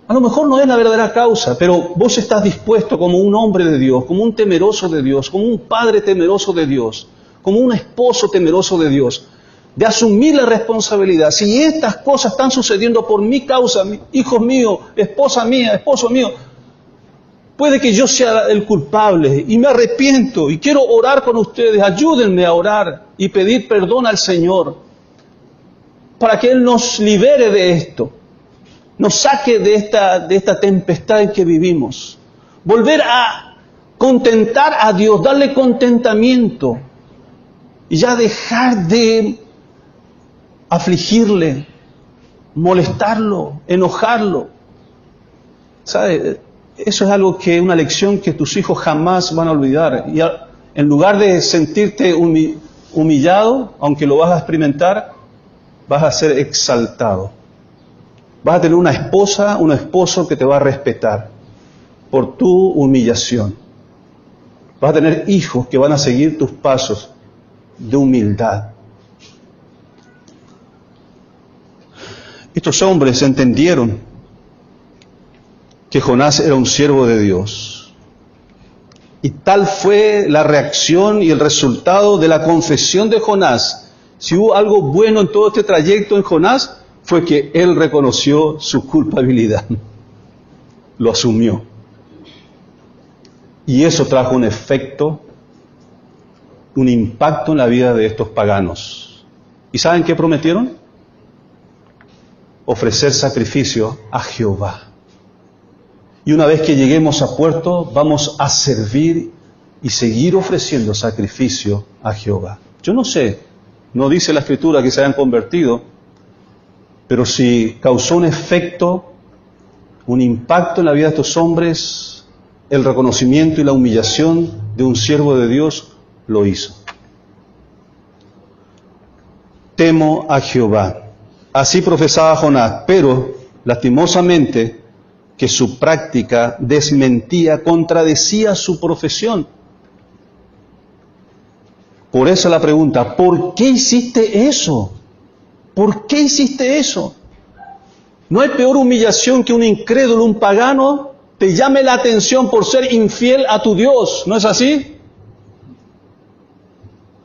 a lo mejor no es la verdadera causa, pero vos estás dispuesto como un hombre de Dios, como un temeroso de Dios, como un padre temeroso de Dios, como un esposo temeroso de Dios, de asumir la responsabilidad. Si estas cosas están sucediendo por mi causa, hijos míos, esposa mía, esposo mío, puede que yo sea el culpable y me arrepiento y quiero orar con ustedes. Ayúdenme a orar y pedir perdón al Señor para que Él nos libere de esto, nos saque de esta tempestad en que vivimos. Volver a contentar a Dios, darle contentamiento y ya dejar de afligirle, molestarlo, enojarlo. ¿Sabe? Eso es algo que, una lección que tus hijos jamás van a olvidar. Y en lugar de sentirte humillado, aunque lo vas a experimentar, vas a ser exaltado. Vas a tener una esposa, un esposo que te va a respetar por tu humillación. Vas a tener hijos que van a seguir tus pasos de humildad. Estos hombres entendieron que Jonás era un siervo de Dios. Y tal fue la reacción y el resultado de la confesión de Jonás. Si hubo algo bueno en todo este trayecto en Jonás, fue que él reconoció su culpabilidad. Lo asumió. Y eso trajo un efecto, un impacto en la vida de estos paganos. ¿Y saben qué prometieron? Ofrecer sacrificio a Jehová. Y una vez que lleguemos a puerto, vamos a servir y seguir ofreciendo sacrificio a Jehová. Yo no sé, no dice la Escritura que se hayan convertido, pero si causó un efecto, un impacto en la vida de estos hombres, el reconocimiento y la humillación de un siervo de Dios lo hizo. Temo a Jehová. Así profesaba Jonás, pero lastimosamente que su práctica desmentía, contradecía su profesión. Por eso la pregunta, ¿por qué hiciste eso? ¿Por qué hiciste eso? No hay peor humillación que un incrédulo, un pagano, te llame la atención por ser infiel a tu Dios. ¿No es así?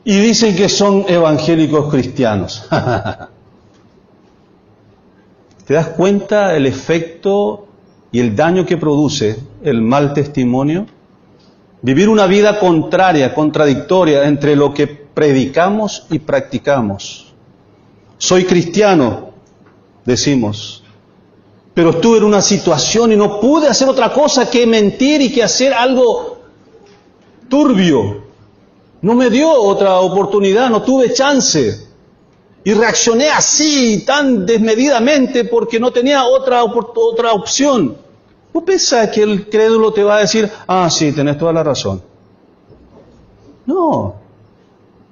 Y dicen que son evangélicos cristianos. ¿Te das cuenta el efecto y el daño que produce el mal testimonio? Vivir una vida contraria, contradictoria entre lo que predicamos y practicamos. Soy cristiano, decimos, pero estuve en una situación y no pude hacer otra cosa que mentir y que hacer algo turbio. No me dio otra oportunidad, no tuve chance. Y reaccioné así, tan desmedidamente, porque no tenía otra opción. ¿No piensas que el crédulo te va a decir, sí, tenés toda la razón? No.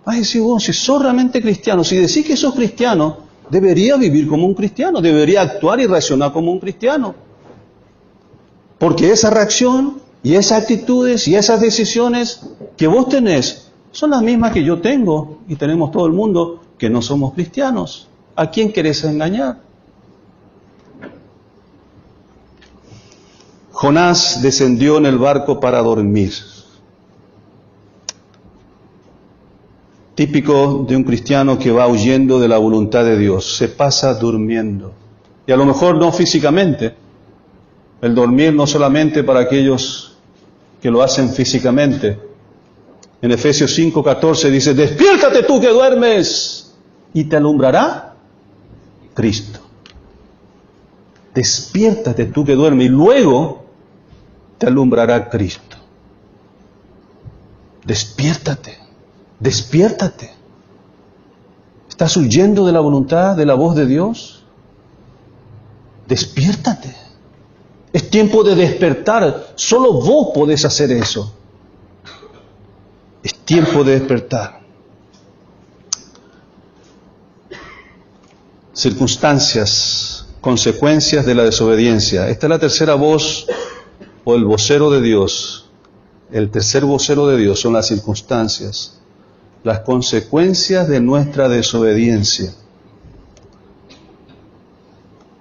Vas a decir, bueno, si sos realmente cristiano, si decís que sos cristiano, debería vivir como un cristiano, debería actuar y reaccionar como un cristiano. Porque esa reacción y esas actitudes y esas decisiones que vos tenés son las mismas que yo tengo y tenemos todo el mundo que no somos cristianos. ¿A quién querés engañar? Jonás descendió en el barco para dormir. Típico de un cristiano que va huyendo de la voluntad de Dios. Se pasa durmiendo. Y a lo mejor no físicamente. El dormir no solamente para aquellos que lo hacen físicamente. En Efesios 5:14 dice, despiértate tú que duermes y te alumbrará Cristo. Despiértate tú que duermes y luego te alumbrará Cristo. Despiértate, despiértate. ¿Estás huyendo de la voluntad, de la voz de Dios? Despiértate. Es tiempo de despertar. Solo vos podés hacer eso. Es tiempo de despertar. Circunstancias, consecuencias de la desobediencia. Esta es la tercera voz o el vocero de Dios. El tercer vocero de Dios son las circunstancias, las consecuencias de nuestra desobediencia.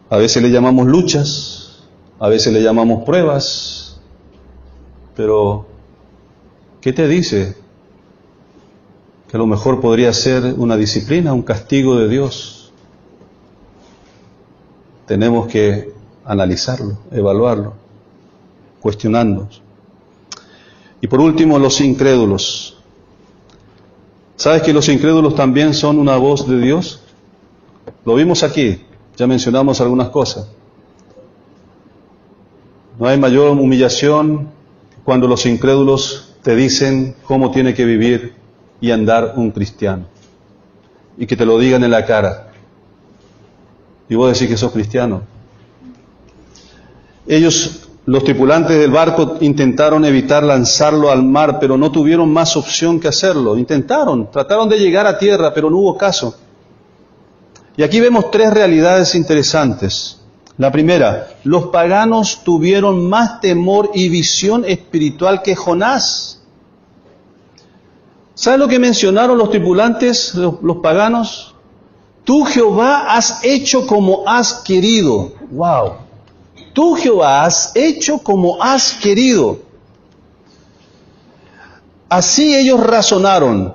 A veces le llamamos luchas, a veces le llamamos pruebas, pero ¿qué te dice? Que a lo mejor podría ser una disciplina, un castigo de Dios. Tenemos que analizarlo, evaluarlo, cuestionarnos. Y por último, los incrédulos. ¿Sabes que los incrédulos también son una voz de Dios? Lo vimos aquí, ya mencionamos algunas cosas. No hay mayor humillación cuando los incrédulos te dicen cómo tiene que vivir y andar un cristiano. Y que te lo digan en la cara. Y vos decís que sos cristiano. Ellos Los tripulantes del barco intentaron evitar lanzarlo al mar, pero no tuvieron más opción que hacerlo. Trataron de llegar a tierra, pero no hubo caso. Y aquí vemos tres realidades interesantes. La primera, los paganos tuvieron más temor y visión espiritual que Jonás. ¿Sabes lo que mencionaron los tripulantes, los paganos? Tú, Jehová, has hecho como has querido. ¡Wow! Tú, Jehová, has hecho como has querido. Así ellos razonaron.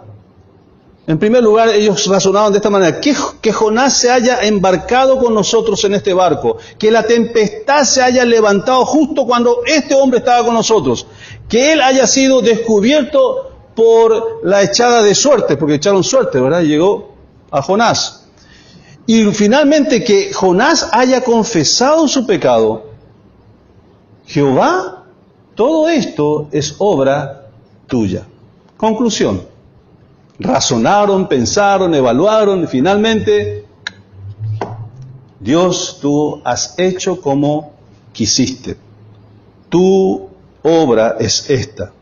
En primer lugar, ellos razonaban de esta manera: que Jonás se haya embarcado con nosotros en este barco, que la tempestad se haya levantado justo cuando este hombre estaba con nosotros, que él haya sido descubierto por la echada de suerte, porque echaron suerte, ¿verdad? Llegó a Jonás. Y finalmente que Jonás haya confesado su pecado. Jehová, todo esto es obra tuya. Conclusión. Razonaron, pensaron, evaluaron y finalmente, Dios, tú has hecho como quisiste. Tu obra es esta.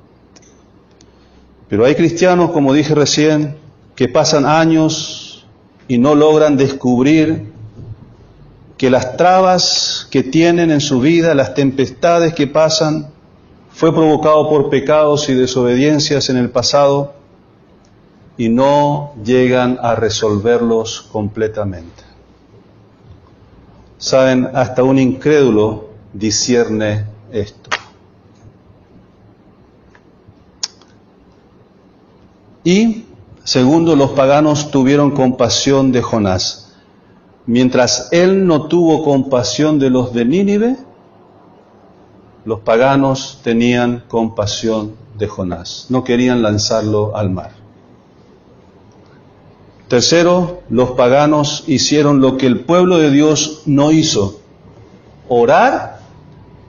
Pero hay cristianos, como dije recién, que pasan años y no logran descubrir que las trabas que tienen en su vida, las tempestades que pasan, fue provocado por pecados y desobediencias en el pasado, y no llegan a resolverlos completamente. Saben, hasta un incrédulo discierne esto. Y, segundo, los paganos tuvieron compasión de Jonás. Mientras él no tuvo compasión de los de Nínive, los paganos tenían compasión de Jonás. No querían lanzarlo al mar. Tercero, los paganos hicieron lo que el pueblo de Dios no hizo: orar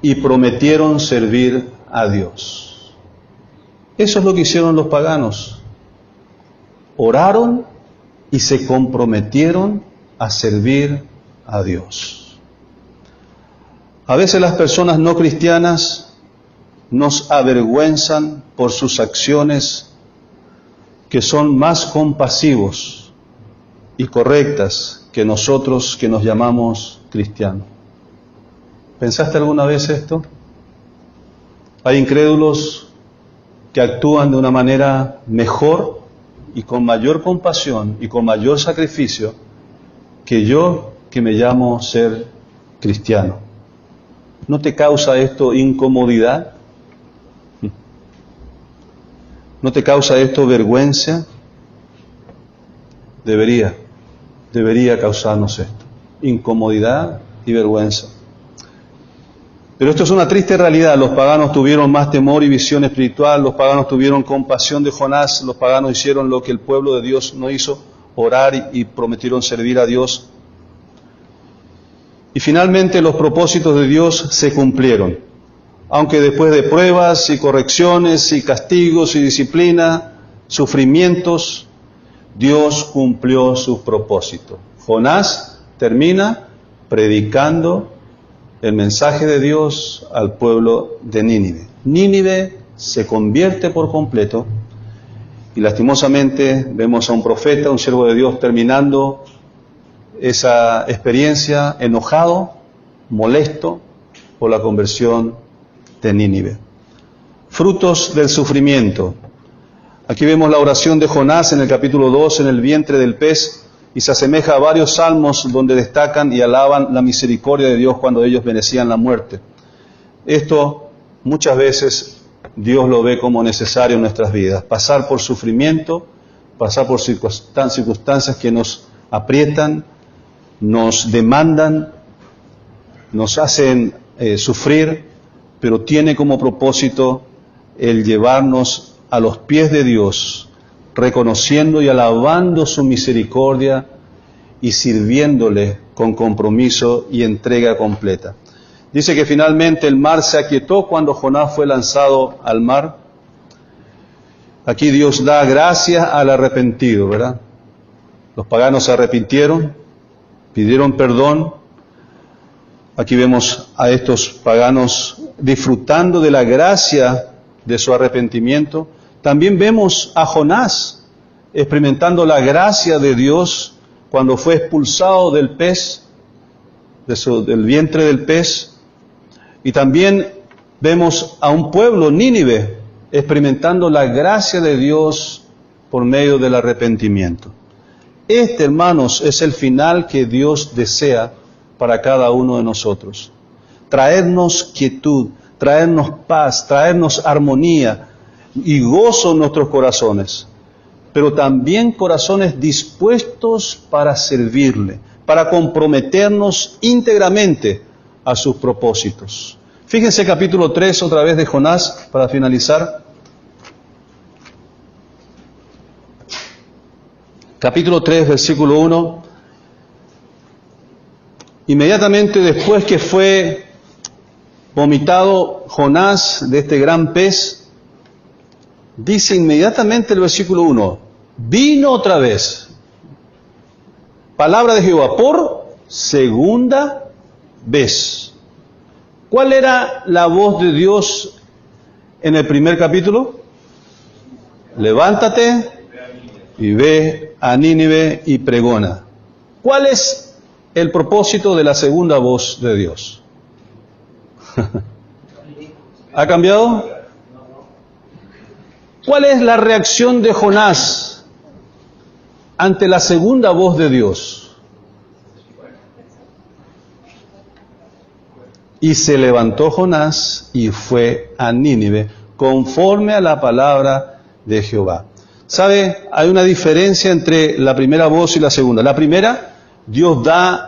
y prometieron servir a Dios. Eso es lo que hicieron los paganos. Oraron y se comprometieron a servir a Dios. A veces las personas no cristianas nos avergüenzan por sus acciones que son más compasivos y correctas que nosotros que nos llamamos cristianos. ¿Pensaste alguna vez esto? Hay incrédulos que actúan de una manera mejor y con mayor compasión y con mayor sacrificio que yo, que me llamo ser cristiano. ¿No te causa esto incomodidad? ¿No te causa esto vergüenza? Debería causarnos esto, incomodidad y vergüenza. Pero esto es una triste realidad. Los paganos tuvieron más temor y visión espiritual, los paganos tuvieron compasión de Jonás, los paganos hicieron lo que el pueblo de Dios no hizo: orar y prometieron servir a Dios. Y finalmente los propósitos de Dios se cumplieron. Aunque después de pruebas y correcciones y castigos y disciplina, sufrimientos, Dios cumplió sus propósitos. Jonás termina predicando el mensaje de Dios al pueblo de Nínive. Nínive se convierte por completo y lastimosamente vemos a un profeta, un siervo de Dios, terminando esa experiencia enojado, molesto por la conversión de Nínive. Frutos del sufrimiento. Aquí vemos la oración de Jonás en el capítulo 2, en el vientre del pez, y se asemeja a varios salmos donde destacan y alaban la misericordia de Dios cuando ellos merecían la muerte. Esto muchas veces Dios lo ve como necesario en nuestras vidas: pasar por sufrimiento, pasar por circunstancias que nos aprietan, nos demandan, nos hacen sufrir, pero tiene como propósito el llevarnos a los pies de Dios, reconociendo y alabando su misericordia y sirviéndole con compromiso y entrega completa. Dice que finalmente el mar se aquietó cuando Jonás fue lanzado al mar. Aquí Dios da gracia al arrepentido, ¿verdad? Los paganos se arrepintieron, pidieron perdón. Aquí vemos a estos paganos disfrutando de la gracia de su arrepentimiento. También vemos a Jonás experimentando la gracia de Dios cuando fue expulsado del pez, del vientre del pez. Y también vemos a un pueblo, Nínive, experimentando la gracia de Dios por medio del arrepentimiento. Este, hermanos, es el final que Dios desea para cada uno de nosotros. Traernos quietud, traernos paz, traernos armonía y gozo en nuestros corazones, pero también corazones dispuestos para servirle, para comprometernos íntegramente a sus propósitos. Fíjense capítulo 3 otra vez de Jonás para finalizar. Capítulo 3, versículo 1. Inmediatamente después que fue vomitado Jonás de este gran pez, dice inmediatamente el versículo 1, vino otra vez palabra de Jehová por segunda vez. ¿Cuál era la voz de Dios en el primer capítulo? Levántate y ve a Nínive y pregona. ¿Cuál es el propósito de la segunda voz de Dios? ¿Ha cambiado? ¿Cuál es la reacción de Jonás ante la segunda voz de Dios? Y se levantó Jonás y fue a Nínive conforme a la palabra de Jehová. ¿Sabe? Hay una diferencia entre la primera voz y la segunda. La primera, Dios da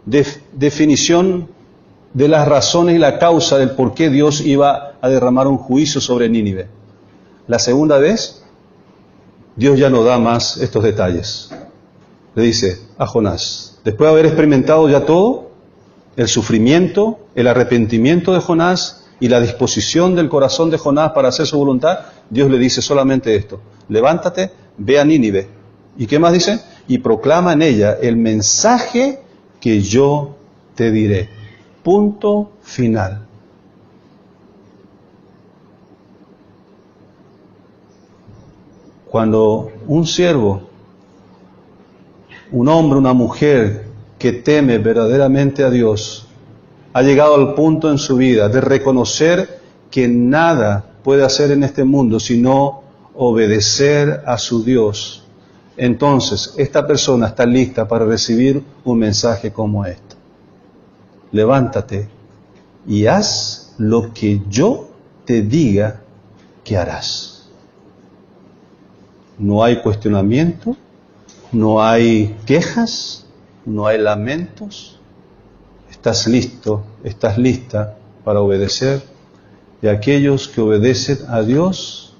definición de las razones y la causa del por qué Dios iba a derramar un juicio sobre Nínive. La segunda vez, Dios ya no da más estos detalles. Le dice a Jonás, después de haber experimentado ya todo, el sufrimiento, el arrepentimiento de Jonás y la disposición del corazón de Jonás para hacer su voluntad, Dios le dice solamente esto: levántate, ve a Nínive. ¿Y qué más dice? Y proclama en ella el mensaje que yo te diré. Punto final. Cuando un siervo, un hombre, una mujer que teme verdaderamente a Dios, ha llegado al punto en su vida de reconocer que nada puede hacer en este mundo sino obedecer a su Dios, entonces esta persona está lista para recibir un mensaje como este. Levántate y haz lo que yo te diga que harás. No hay cuestionamiento, no hay quejas, no hay lamentos. Estás listo, estás lista para obedecer, y aquellos que obedecen a Dios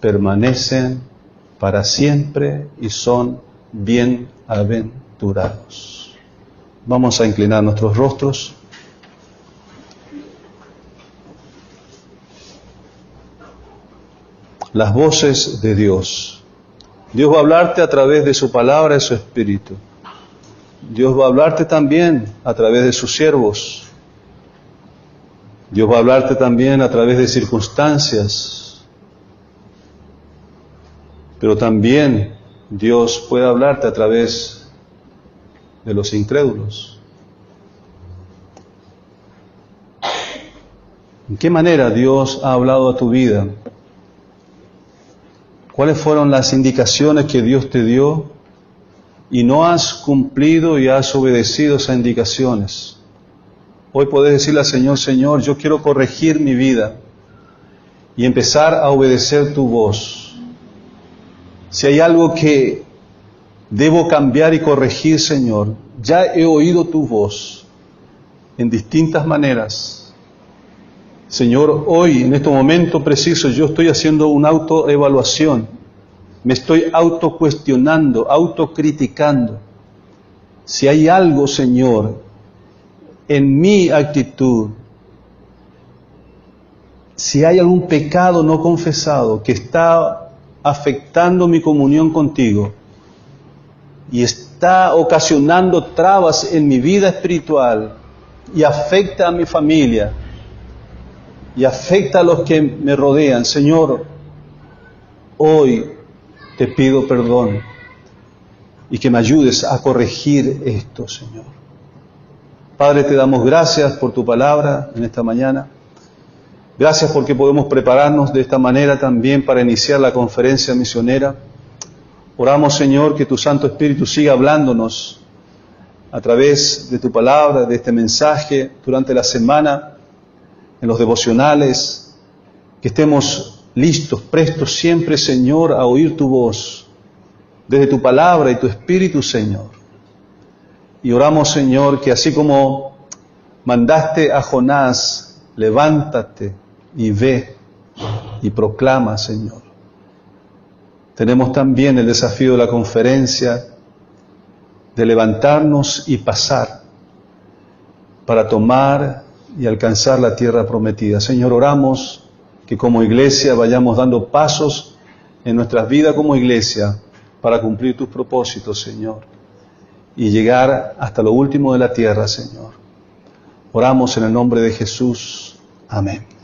permanecen para siempre y son bienaventurados. Vamos a inclinar nuestros rostros. Las voces de Dios. Dios va a hablarte a través de su palabra y su espíritu. Dios va a hablarte también a través de sus siervos. Dios va a hablarte también a través de circunstancias. Pero también Dios puede hablarte a través de los incrédulos. ¿En qué manera Dios ha hablado a tu vida? ¿Cuáles fueron las indicaciones que Dios te dio y no has cumplido y has obedecido esas indicaciones? Hoy podés decirle al Señor: Señor, yo quiero corregir mi vida y empezar a obedecer tu voz. Si hay algo que debo cambiar y corregir, Señor, ya he oído tu voz en distintas maneras. Señor, hoy, en este momento preciso, yo estoy haciendo una autoevaluación. Me estoy autocuestionando, autocriticando. Si hay algo, Señor, en mi actitud, si hay algún pecado no confesado que está afectando mi comunión contigo y está ocasionando trabas en mi vida espiritual, y afecta a mi familia y afecta a los que me rodean. Señor, hoy te pido perdón y que me ayudes a corregir esto, Señor. Padre, te damos gracias por tu palabra en esta mañana. Gracias porque podemos prepararnos de esta manera también para iniciar la conferencia misionera. Oramos, Señor, que tu Santo Espíritu siga hablándonos a través de tu palabra, de este mensaje durante la semana, en los devocionales, que estemos listos, prestos siempre, Señor, a oír tu voz, desde tu palabra y tu Espíritu, Señor. Y oramos, Señor, que así como mandaste a Jonás, levántate y ve y proclama, Señor. Tenemos también el desafío de la conferencia de levantarnos y pasar para tomar y alcanzar la tierra prometida. Señor, oramos que como iglesia vayamos dando pasos en nuestras vidas como iglesia para cumplir tus propósitos, Señor, y llegar hasta lo último de la tierra, Señor. Oramos en el nombre de Jesús. Amén.